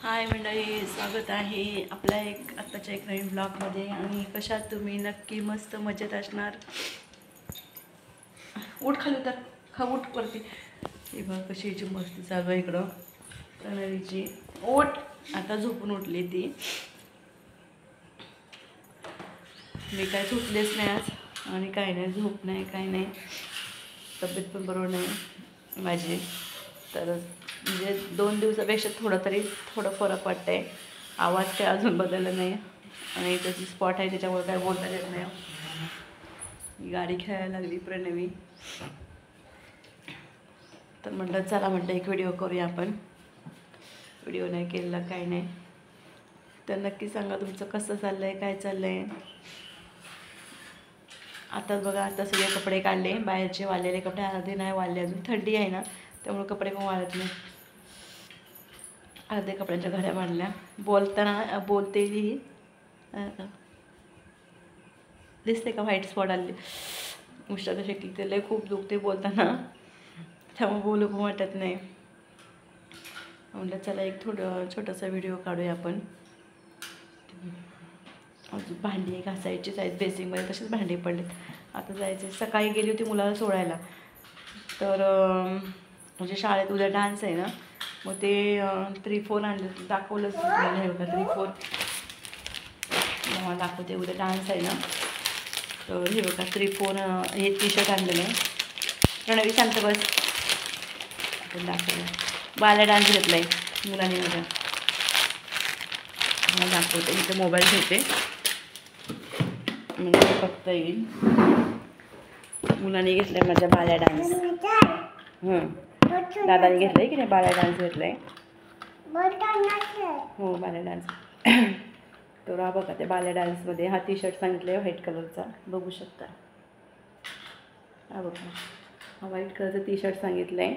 हाय मंडळी, स्वागत आहे आपल्या आत्ताच्या एक नवीन ब्लॉगमध्ये. आणि कशा तुम्ही? नक्की मस्त मजेत असणार. उठ खाली तर उठ वरती. ही बघ कशी याची मस्ती चालू आहे इकडं तनवीची. उठ, आता झोपून उठली ती. मी काय झोपलेच नाही आज आणि काय नाही, झोप नाही, काय नाही, तब्येत पण बरोबर नाही माझी. तर म्हणजे 2 दिवसापेक्षा थोडं फरक वाटतं आहे. आवाज काय अजून बदलला नाही आणि त्याची स्पॉट आहे त्याच्यामुळे काय बोलता येत नाही. गाडी खेळायला लागली प्रणवी. तर म्हटलं चला, म्हटलं एक व्हिडिओ करूया आपण. व्हिडिओ नाही केलेला, काय नाही. तर नक्की सांगा तुमचं कसं चाललं आहे, काय चाललं आहे. आताच बघा, आता सगळे कपडे काढले, बाहेरचे वाळलेले कपडे. अर्धे नाही वाळले अजून, थंडी आहे ना त्यामुळे कपडे पण वाळत नाही. अर्धे कपड्यांच्या घड्या बांधल्या. बोलतेही दिसते का व्हाईट स्पॉट आले. उष्णता शेकी ते लय खूप दुखते बोलताना, त्यामुळे बोलू पण वाटत नाही. म्हटलं चला एक छोटासा व्हिडिओ काढूया आपण. अजून भांडी घासायचीच आहेत बेसिंगमध्ये, तसेच भांडी पडलेत. आता जायचे. सकाळी गेली होती मुलाला सोडायला. तर म्हणजे शाळेत उद्या डान्स आहे ना, मग ते 3-4 आणलं, दाखवलंच तुम्हाला. हे बघा 3-4 मला दाखवते. उद्या डान्स आहे ना, तर हे बघा 3-4 हे टी-शर्ट आणलेलं आहे. प्रणवी शांत बस. आपण दाखवलं बाला डान्स घेतला आहे मुलांनी माझ्या. मला दाखवते, इथं मोबाईल घेते म्हणजे बघता येईल. मुलांनी घेतलं आहे माझ्या बाल्या डान्स. दादाने घेतलं आहे की नाही, बाल्या डान्स घेतला आहे. हो, बाल्या डान्स. तर हा बघा, ते बाल्या डान्समध्ये हा टी-शर्ट सांगितलं आहे व्हाईट कलरचा, बघू शकता. हा बघा, हा व्हाईट कलरचा टी-शर्ट सांगितलं आहे.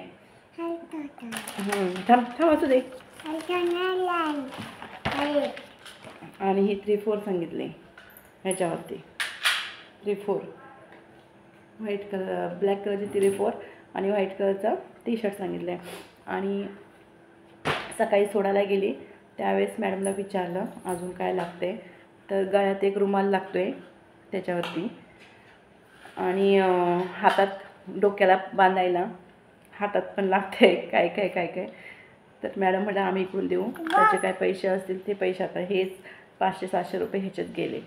थांब असू दे. आणि ही 3-4 सांगितले ह्याच्यावरती. 3-4 व्हाईट कलर, ब्लॅक कलरची 3-4 आणि व्हाईट कलरचा टी-शर्ट सांगितलं आहे. आणि सकाळी सोडायला गेली त्यावेळेस मॅडमला विचारलं अजून काय लागते, तर गळ्यात एक रुमाल लागतो आहे त्याच्यावरती, आणि हातात डोक्याला बांधायला हातात पण लागते काय काय काय काय. तर मॅडम म्हटलं आम्ही इकडून देऊ, त्याचे काय पैसे असतील ते पैसे. आता हेच 500-700 रुपये ह्याच्यात गेले,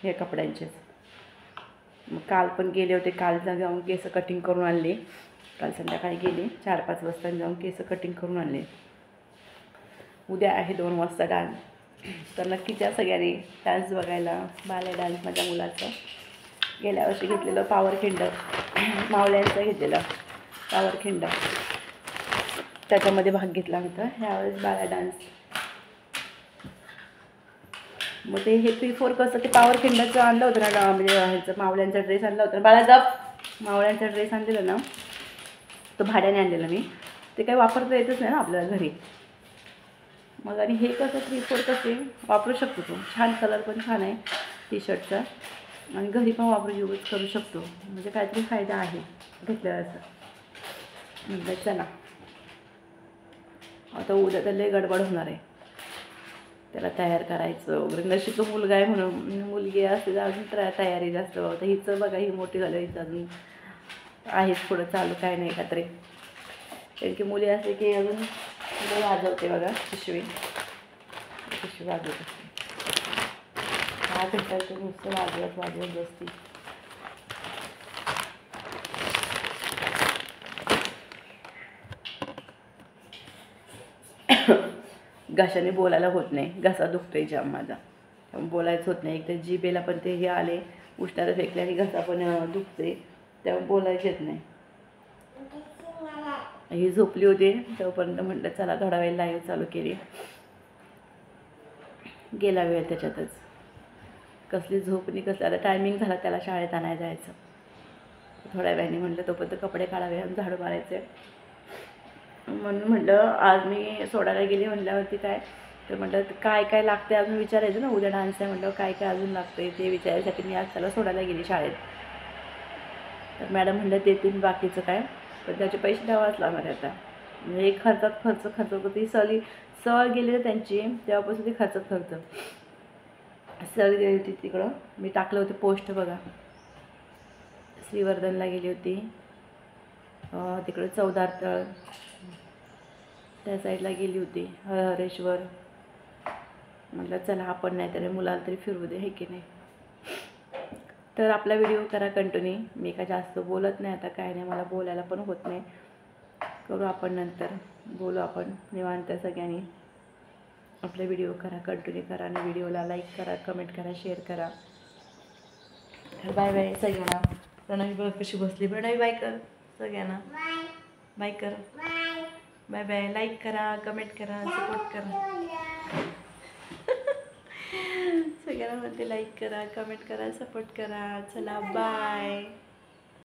हे कपड्यांचेच. मग काल पण गेले होते, काल जाऊन केस कटिंग करून आणले. काल संध्याकाळी गेले 4-5 वाजता, जाऊन केस कटिंग करून आणले. उद्या आहे 2 वाजता डान्स. तर नक्की त्या सगळ्यांनी डान्स बघायला. बाल्या डान्स माझ्या मुलाचं. गेल्या वर्षी घेतलेलं पावरखिंड, मावळ्यांचं घेतलेलं पावरखिंड, त्याच्यामध्ये भाग घेतला होता. ह्यावेळेस बाल्या डान्स. मग ते हे 3-4 कसं, ते पावरखिंडाचं आणलं होतं ना, म्हणजे ह्याचं मावळ्यांचा ड्रेस आणला होता. बाळा जप, मावळ्यांचा ड्रेस आणलेला ना, तो भाड्याने आणलेला मी. ते काही वापरता येतच नाही ना आपल्याला घरी. मग आणि हे कसं 3-4 कसे वापरू शकतो. तो छान, कलर पण छान आहे टी-शर्टचा, आणि घरी पण यूज करू शकतो. म्हणजे काहीतरी फायदा आहे घेतलेला असं. म्हटलं चला, आता उद्या तर लय गडबड होणार आहे, त्याला तयार करायचं वगैरे. नशीब तो मुलगा आहे म्हणून, मुलगी असते तर अजून तयारी जास्त होतं. हिचं बघा, ही मोठी झालं, हिचं अजून आहेच पुढं चालू, काय नाही का तरी. कारण की मुली असते की अजून वाजवते बघा, पिशवी वाजवत असते. हा भेटतात ते नुसतं वाजवत बसते. घशाने बोलायला होत नाही, घसा दुखतोय जाम माझा, बोलायचं होत नाही. एक तर जिभेला पण ते हे आले, उष्णाला फेकल्याने घसा पण दुखते, त्यामुळे बोलायचं येत नाही. ही झोपली होती तेव्हापर्यंत म्हटलं चला थोडा वेळ लाईव्ह चालू केली. गेला वेळ त्याच्यातच, कसली झोप नाही कसली. आता टायमिंग झाला त्याला शाळेत आणायला जायचं. थोड्या वेळाने म्हटलं तोपर्यंत कपडे काढावे आणि झाडू मारायचे. म्हणून म्हटलं आज मी सोडायला गेली. म्हटल्यावरती काय तर म्हटलं काय काय लागते अजून विचारायचं ना, उद्या डान्स आहे म्हटलं काय काय अजून लागते ते विचारायसाठी मी आज त्याला सोडायला गेली शाळेत. तर मॅडम म्हटलं देतील बाकीचं काय, पण त्याचे पैसे द्यावाच लागणार आता. म्हणजे एक खर्च होतो. ती सहल गेली ना त्यांची, तेव्हापासून ती खर्च. सहल गेली होती तिकडं, मी टाकलं होते पोस्ट बघा. श्रीवर्धनला गेली होती, तिकडं चौदार तळ त्या साईडला गेली होती, हरेश्वर. म्हटलं चला आपण नाही तरी मुलाला तरी फिरवू दे, हे की नाही. तर आपला व्हिडिओ करा कंटिन्यू. मी काय जास्त बोलत नाही आता, काय नाही, मला बोलायला पण होत नाही. करू आपण नंतर, बोलू आपण निवांत सगळ्यांनी. आपला व्हिडिओ करा कंटिन्यू करा आणि व्हिडिओला लाईक करा, कमेंट करा, शेअर करा. बाय बाय सगळ्यांना. प्रणवी बघ कशी बसली. प्रणवी बाय कर सगळ्यांना. बाय कर. Bye bye. लाईक करा, कमेंट करा, सपोर्ट करा. सगळ्यांना म्हणते लाईक करा, कमेंट करा, सपोर्ट करा. चला बाय.